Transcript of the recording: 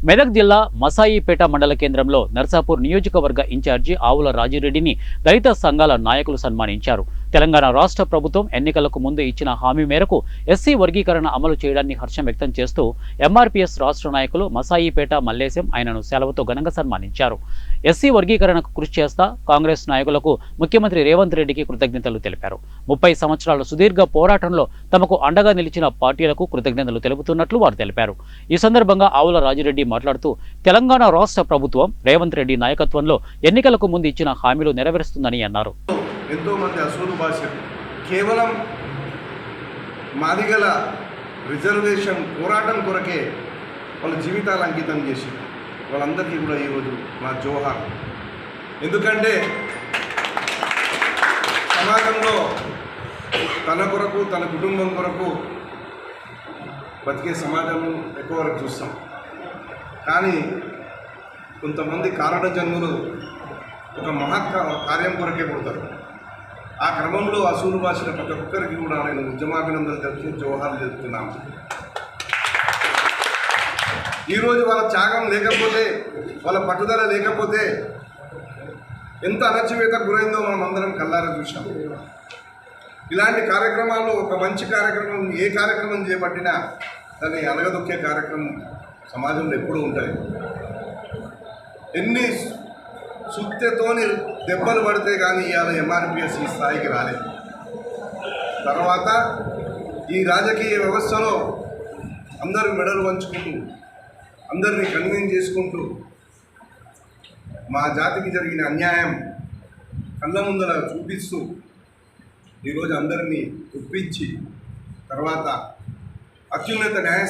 మెదక్ జిల్లా మసాయిపేట మండల కేంద్రంలో నర్సాపూర్ నియోజకవర్గ ఇన్ఛార్జి ఆవుల రాజిరెడ్డిని దళిత సంఘాల నాయకులు సన్మానించారు. తెలంగాణ రాష్ట్ర ప్రభుత్వం ఎన్నికలకు ముందు ఇచ్చిన హామీ మేరకు ఎస్సీ వర్గీకరణ అమలు చేయడాన్ని హర్షం వ్యక్తం చేస్తూ ఎంఆర్పీఎస్ రాష్ట్ర నాయకులు మసాయిపేట మల్లేశం ఆయనను సెలవుతో ఘనంగా సన్మానించారు. ఎస్సీ వర్గీకరణకు కృషి చేస్తా కాంగ్రెస్ నాయకులకు ముఖ్యమంత్రి రేవంత్ రెడ్డికి కృతజ్ఞతలు తెలిపారు. 30 సంవత్సరాల సుదీర్ఘ పోరాటంలో తమకు అండగా నిలిచిన పార్టీలకు కృతజ్ఞతలు తెలుపుతున్నట్లు వారు తెలిపారు. ఈ సందర్భంగా ఆవుల రాజిరెడ్డి మాట్లాడుతూ తెలంగాణ రాష్ట్ర ప్రభుత్వం రేవంత్ రెడ్డి నాయకత్వంలో ఎన్నికలకు ముందు ఇచ్చిన హామీలు నెరవేరుస్తుందని అన్నారు. ఎంతో మంది అసూలు భాషలు కేవలం మాదిగల రిజర్వేషన్ పోరాటం కొరకే వాళ్ళ జీవితాలు అంకితం చేసి వాళ్ళందరికీ కూడా ఈరోజు నా జోహార్. ఎందుకంటే సమాజంలో తన కొరకు తన కుటుంబం కొరకు బతికే సమాజం ఎక్కువ వరకు చూస్తాం. కానీ కొంతమంది కారణ జన్ములు ఒక మహత్ కార్యం కొరకే పుడతారు. ఆ క్రమంలో అసూలు భాషల ప్రతి ఒక్కరికి కూడా నేను ఉద్యమాభినందనలు తెలుపు జోహార్లు చెప్తున్నాను. ఈరోజు వాళ్ళ త్యాగం లేకపోతే, వాళ్ళ పట్టుదల లేకపోతే ఎంత అణచివేతకు గురైందో మనం అందరం కళ్ళారా చూసాం. ఇలాంటి కార్యక్రమాలు ఒక మంచి కార్యక్రమం, ఏ కార్యక్రమం చేపట్టినా దాన్ని అలగదొక్కే కార్యక్రమం సమాజంలో ఎప్పుడూ ఉంటాయి. ఎన్ని సుత్తెతోని దెబ్బలు పడితే కానీ ఇవాళ ఎంఆర్పిఎస్ ఈ స్థాయికి రాలేదు. తర్వాత ఈ రాజకీయ వ్యవస్థలో అందరూ మెడలు వంచుకుంటూ, అందరినీ కన్వీన్ చేసుకుంటూ మా జాతికి జరిగిన అన్యాయం కళ్ళ ముందర చూపిస్తూ ఈరోజు అందరినీ ఒప్పించి తర్వాత అత్యున్నత న్యాయ